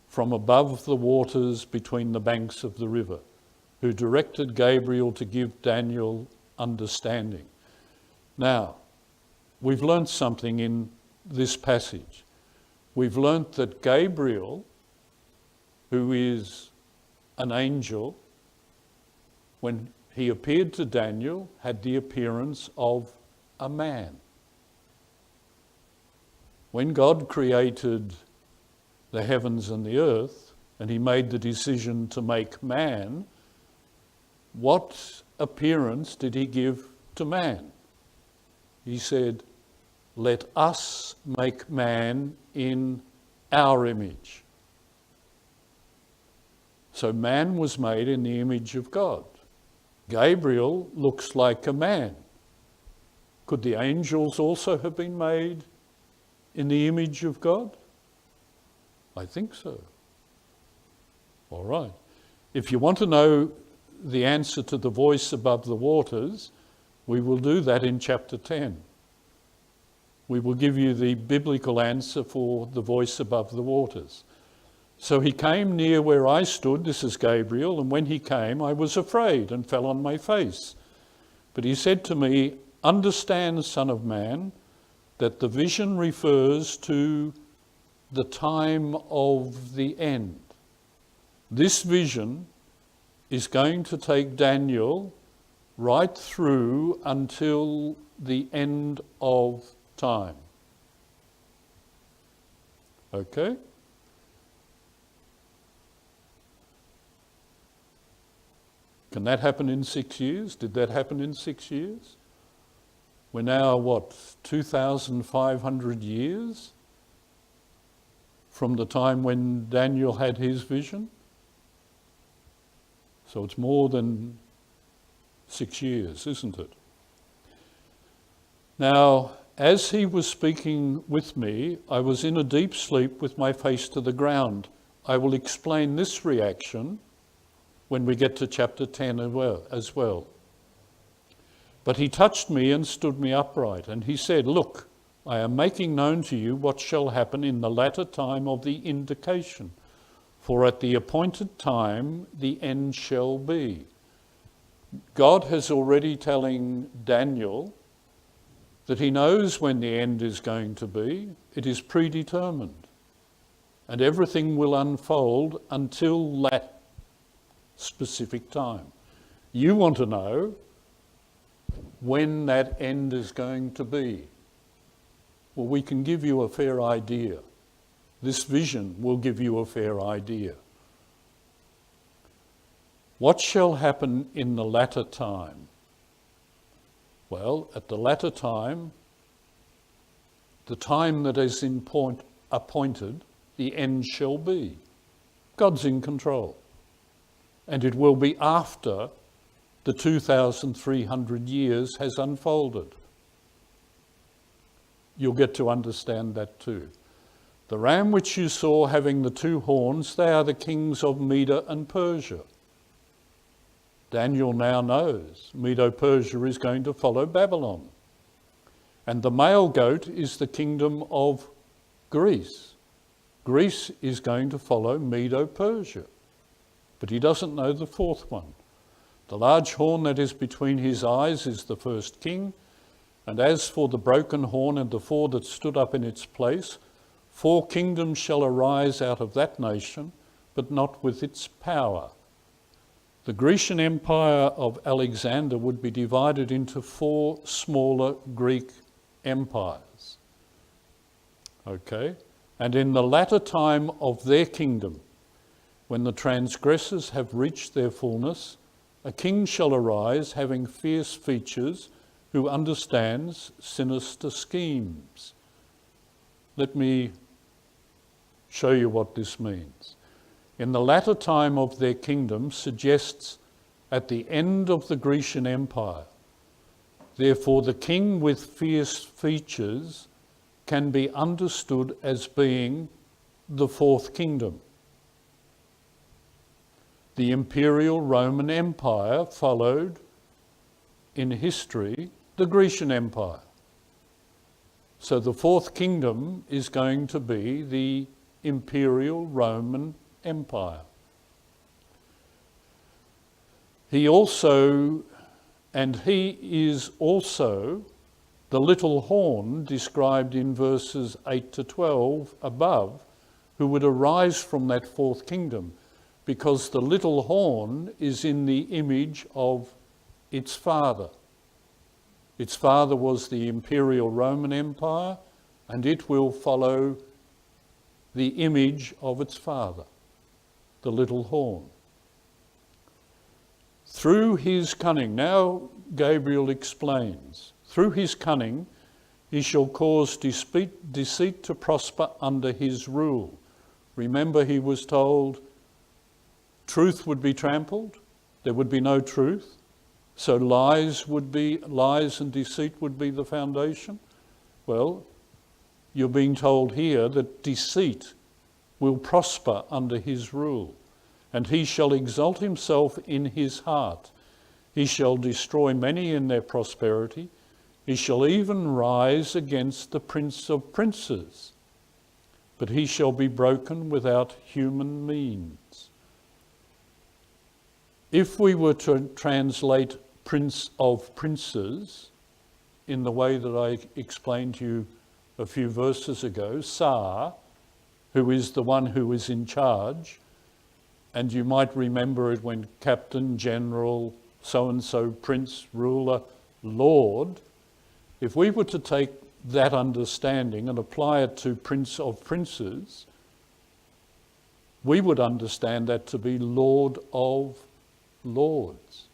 from above the waters between the banks of the river, who directed Gabriel to give Daniel understanding. Now, we've learnt something in this passage. We've learnt that Gabriel, who is an angel, when he appeared to Daniel, had the appearance of a man. When God created the heavens and the earth, and he made the decision to make man, what appearance did he give to man? He said, let us make man in our image. So man was made in the image of God. Gabriel looks like a man. Could the angels also have been made in the image of God? I think so. All right. If you want to know the answer to the voice above the waters, we will do that in chapter 10. We will give you the biblical answer for the voice above the waters. So he came near where I stood, this is Gabriel, and when he came, I was afraid and fell on my face. But he said to me, understand, Son of Man, that the vision refers to the time of the end. This vision is going to take Daniel right through until the end of time. Okay? Can that happen in 6 years? Did that happen in 6 years? We're now, 2,500 years from the time when Daniel had his vision? So it's more than 6 years, isn't it? Now, as he was speaking with me, I was in a deep sleep with my face to the ground. I will explain this reaction when we get to chapter 10 as well. But he touched me and stood me upright, and he said, look, I am making known to you what shall happen in the latter time of the indication, for at the appointed time the end shall be. God has already telling Daniel that he knows when the end is going to be. It is predetermined, and everything will unfold until that specific time. You want to know when that end is going to be. Well, we can give you a fair idea. This vision will give you a fair idea. What shall happen in the latter time? Well, at the latter time, the time that is appointed the end shall be. God's in control. And it will be after the 2,300 years has unfolded. You'll get to understand that too. The ram which you saw having the two horns, they are the kings of Medo and Persia. Daniel now knows Medo-Persia is going to follow Babylon. And the male goat is the kingdom of Greece. Greece is going to follow Medo-Persia. But he doesn't know the fourth one. The large horn that is between his eyes is the first king. And as for the broken horn and the four that stood up in its place, 4 kingdoms shall arise out of that nation, but not with its power. The Grecian Empire of Alexander would be divided into 4 smaller Greek empires. Okay? And in the latter time of their kingdom, when the transgressors have reached their fullness, a king shall arise having fierce features, who understands sinister schemes. Let me show you what this means. In the latter time of their kingdom suggests at the end of the Grecian Empire. Therefore, the king with fierce features can be understood as being the fourth kingdom. The imperial Roman Empire followed in history the Grecian Empire. So the fourth kingdom is going to be the imperial Roman Empire. He is also the little horn described in verses 8 to 12 above, who would arise from that fourth kingdom, because the little horn is in the image of its father. Its father was the imperial Roman Empire, and it will follow the image of its father, the little horn. Through his cunning, now Gabriel explains, through his cunning he shall cause deceit to prosper under his rule. Remember, he was told truth would be trampled, there would be no truth, so lies and deceit would be the foundation. Well, you're being told here that deceit will prosper under his rule, and he shall exalt himself in his heart. He shall destroy many in their prosperity. He shall even rise against the prince of princes, but he shall be broken without human means. If we were to translate prince of princes in the way that I explained to you a few verses ago, Tsar, who is the one who is in charge, and you might remember it when captain, general, so-and-so, prince, ruler, lord. If we were to take that understanding and apply it to prince of princes, we would understand that to be lord of lords.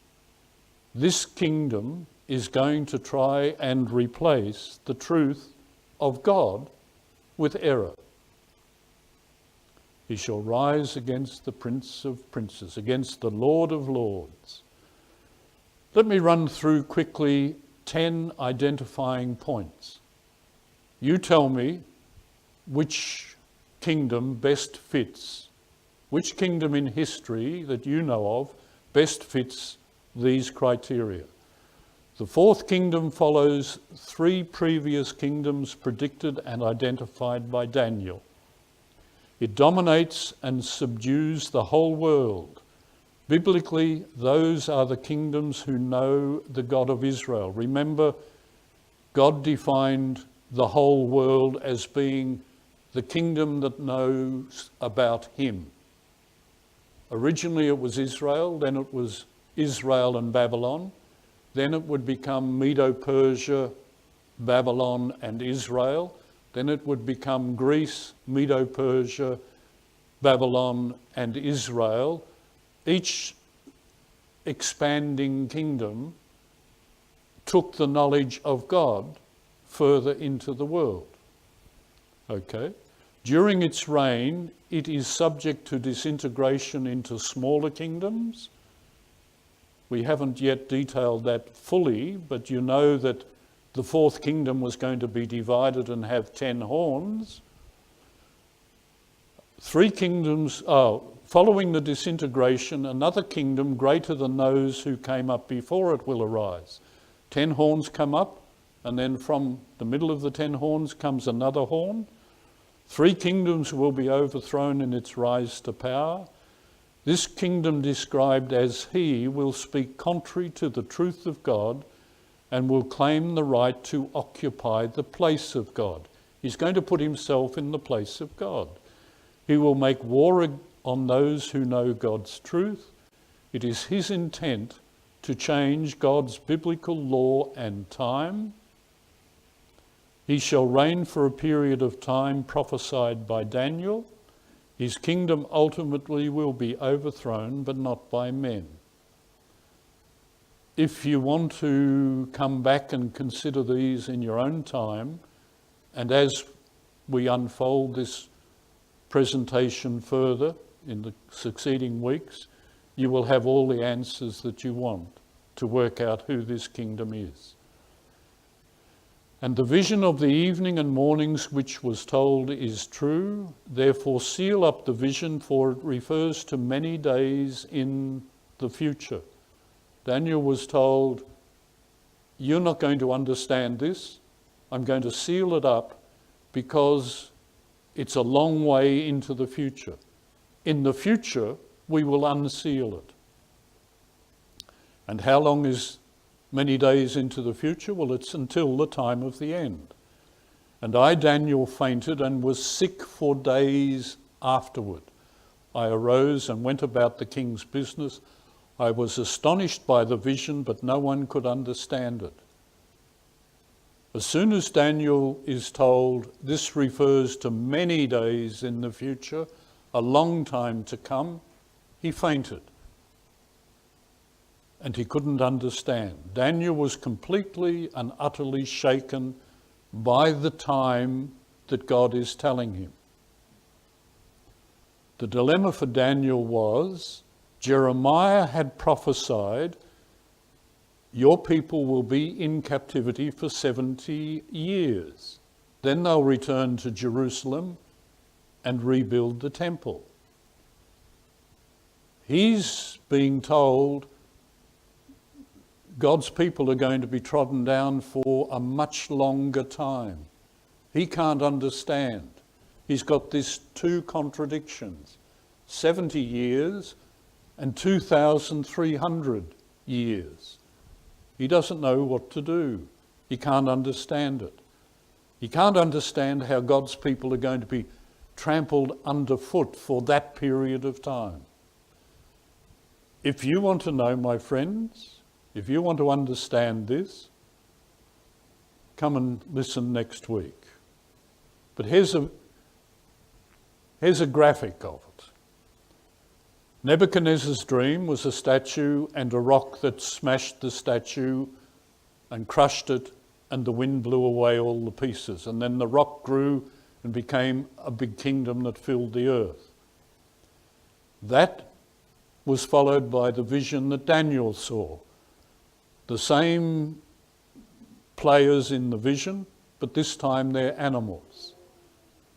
This kingdom is going to try and replace the truth of God with error. He shall rise against the prince of princes, against the Lord of lords. Let me run through quickly 10 identifying points. You tell me which kingdom best fits, which kingdom in history that you know of best fits these criteria. The fourth kingdom follows 3 previous kingdoms predicted and identified by Daniel. It dominates and subdues the whole world. Biblically, those are the kingdoms who know the God of Israel. Remember, God defined the whole world as being the kingdom that knows about him. Originally it was Israel, then it was Israel and Babylon. Then it would become Medo-Persia, Babylon and Israel. Then it would become Greece, Medo-Persia, Babylon and Israel. Each expanding kingdom took the knowledge of God further into the world. Okay? During its reign, it is subject to disintegration into smaller kingdoms. We haven't yet detailed that fully, but you know that the fourth kingdom was going to be divided and have 10 horns. 3 kingdoms, following the disintegration, another kingdom greater than those who came up before it will arise. 10 horns come up, and then from the middle of the 10 horns comes another horn. 3 kingdoms will be overthrown in its rise to power. This kingdom described as he will speak contrary to the truth of God and will claim the right to occupy the place of God. He's going to put himself in the place of God. He will make war on those who know God's truth. It is his intent to change God's biblical law and time. He shall reign for a period of time prophesied by Daniel. His kingdom ultimately will be overthrown, but not by men. If you want to come back and consider these in your own time, and as we unfold this presentation further in the succeeding weeks, you will have all the answers that you want to work out who this kingdom is. And the vision of the evening and mornings which was told is true. Therefore seal up the vision, for it refers to many days in the future. Daniel was told, you're not going to understand this. I'm going to seal it up because it's a long way into the future. In the future, we will unseal it. And how long is many days into the future? Well, it's until the time of the end. And I, Daniel, fainted and was sick for days afterward. I arose and went about the king's business. I was astonished by the vision, but no one could understand it. As soon as Daniel is told this refers to many days in the future, a long time to come, he fainted. And he couldn't understand. Daniel was completely and utterly shaken by the time that God is telling him. The dilemma for Daniel was, Jeremiah had prophesied, your people will be in captivity for 70 years. Then they'll return to Jerusalem and rebuild the temple. He's being told God's people are going to be trodden down for a much longer time. He can't understand. He's got these 2 contradictions, 70 years and 2,300 years. He doesn't know what to do. He can't understand it. He can't understand how God's people are going to be trampled underfoot for that period of time. If you want to know, my friends, if you want to understand this, come and listen next week. But here's a graphic of it. Nebuchadnezzar's dream was a statue and a rock that smashed the statue and crushed it, and the wind blew away all the pieces. And then the rock grew and became a big kingdom that filled the earth. That was followed by the vision that Daniel saw. The same players in the vision, but this time they're animals.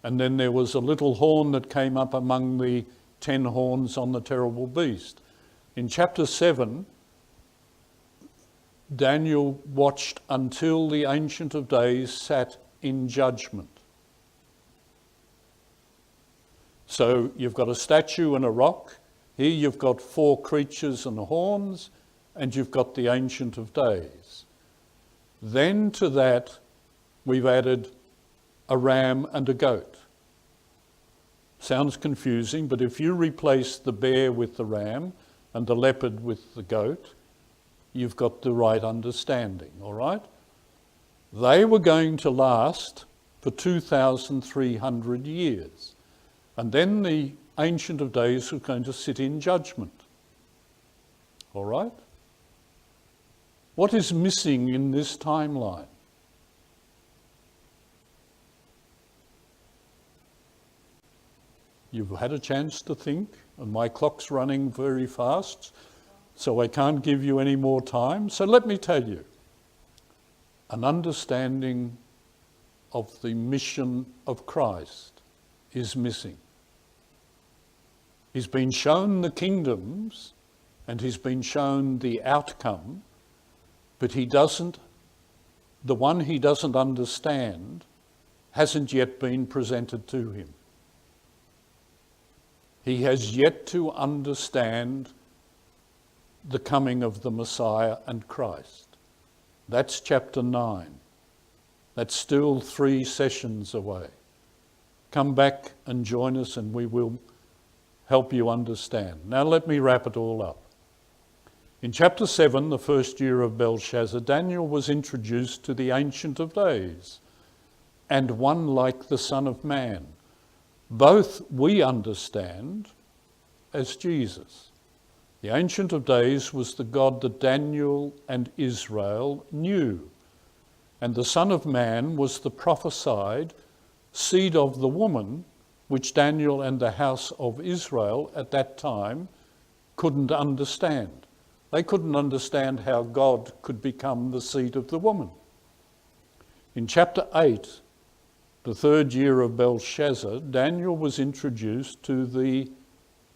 And then there was a little horn that came up among the 10 horns on the terrible beast. In chapter 7, Daniel watched until the Ancient of Days sat in judgment. So you've got a statue and a rock. Here you've got 4 creatures and horns, and you've got the Ancient of Days. Then to that, we've added a ram and a goat. Sounds confusing, but if you replace the bear with the ram and the leopard with the goat, you've got the right understanding, all right? They were going to last for 2,300 years. And then the Ancient of Days was going to sit in judgment. All right? What is missing in this timeline? You've had a chance to think, and my clock's running very fast, so I can't give you any more time. So let me tell you, an understanding of the mission of Christ is missing. He's been shown the kingdoms and he's been shown the outcome, but the one he doesn't understand hasn't yet been presented to him. He has yet to understand the coming of the Messiah and Christ. That's chapter 9. That's still 3 sessions away. Come back and join us and we will help you understand. Now let me wrap it all up. In chapter 7, the first year of Belshazzar, Daniel was introduced to the Ancient of Days and one like the Son of Man. Both we understand as Jesus. The Ancient of Days was the God that Daniel and Israel knew. And the Son of Man was the prophesied seed of the woman, which Daniel and the house of Israel at that time couldn't understand. They couldn't understand how God could become the seed of the woman. In chapter 8, the third year of Belshazzar, Daniel was introduced to the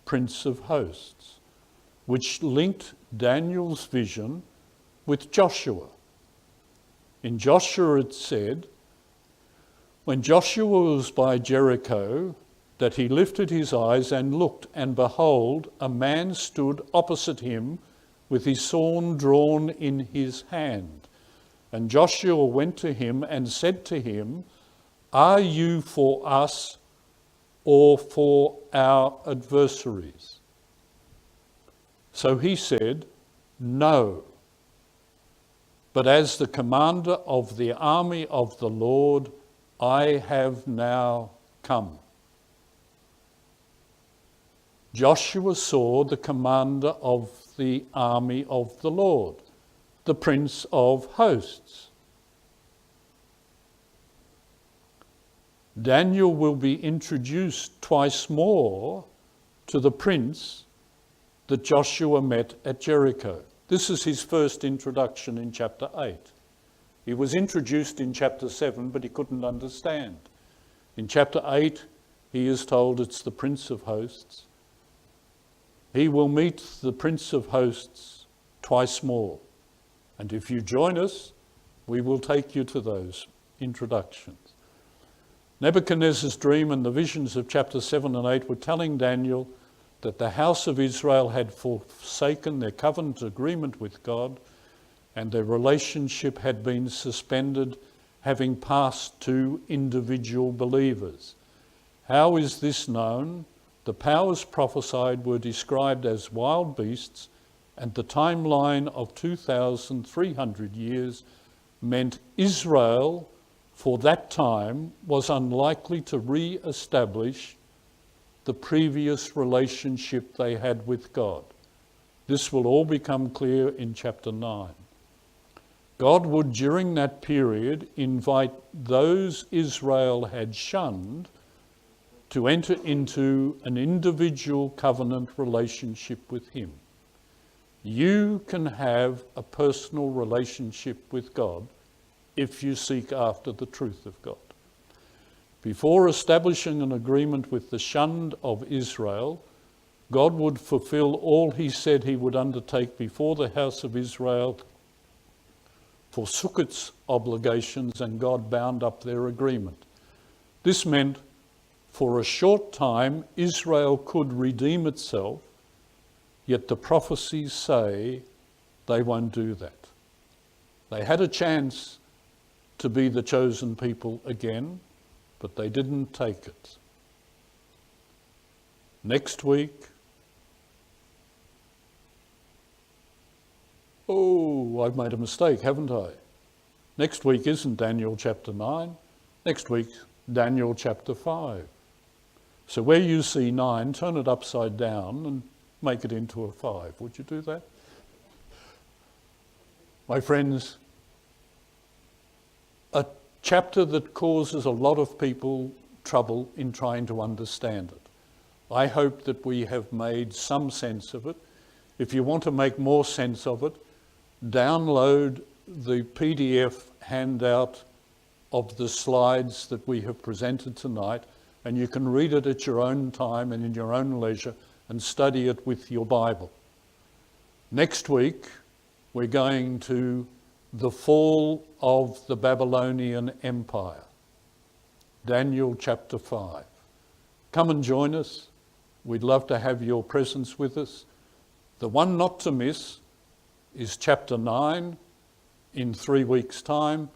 Prince of Hosts, which linked Daniel's vision with Joshua. In Joshua it said, when Joshua was by Jericho, that he lifted his eyes and looked, and behold, a man stood opposite him with his sword drawn in his hand. And Joshua went to him and said to him, are you for us or for our adversaries? So he said, no. But as the commander of the army of the Lord, I have now come. Joshua saw the commander of the army of the Lord, the Prince of Hosts. Daniel will be introduced twice more to the prince that Joshua met at Jericho. This is his first introduction in chapter 8. He was introduced in chapter 7, but he couldn't understand. In chapter 8, he is told it's the Prince of Hosts. He will meet the Prince of Hosts twice more. And if you join us, we will take you to those introductions. Nebuchadnezzar's dream and the visions of chapter 7 and 8 were telling Daniel that the house of Israel had forsaken their covenant agreement with God and their relationship had been suspended, having passed to individual believers. How is this known? The powers prophesied were described as wild beasts, and the timeline of 2,300 years meant Israel for that time was unlikely to re-establish the previous relationship they had with God. This will all become clear in chapter 9. God would, during that period, invite those Israel had shunned to enter into an individual covenant relationship with him. You can have a personal relationship with God if you seek after the truth of God. Before establishing an agreement with the shunned of Israel, God would fulfill all he said he would undertake before the house of Israel forsook its obligations, and God bound up their agreement. This meant for a short time Israel could redeem itself, yet the prophecies say they won't do that. They had a chance to be the chosen people again, but they didn't take it. Next week, I've made a mistake, haven't I? Next week isn't Daniel chapter 9. Next week, Daniel chapter 5. So where you see 9, turn it upside down and make it into a 5. Would you do that? My friends, a chapter that causes a lot of people trouble in trying to understand it. I hope that we have made some sense of it. If you want to make more sense of it, download the PDF handout of the slides that we have presented tonight, and you can read it at your own time and in your own leisure and study it with your Bible. Next week, we're going to the fall of the Babylonian Empire, Daniel chapter 5. Come and join us. We'd love to have your presence with us. The one not to miss is chapter 9 in 3 weeks' time,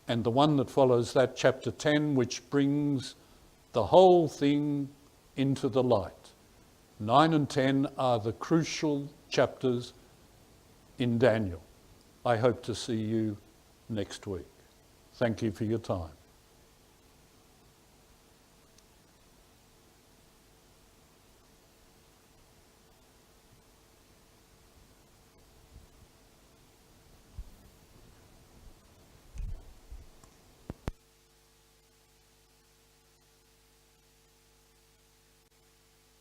and the one that follows that, chapter 10, which brings the whole thing into the light. 9 and 10 are the crucial chapters in Daniel. I hope to see you next week. Thank you for your time.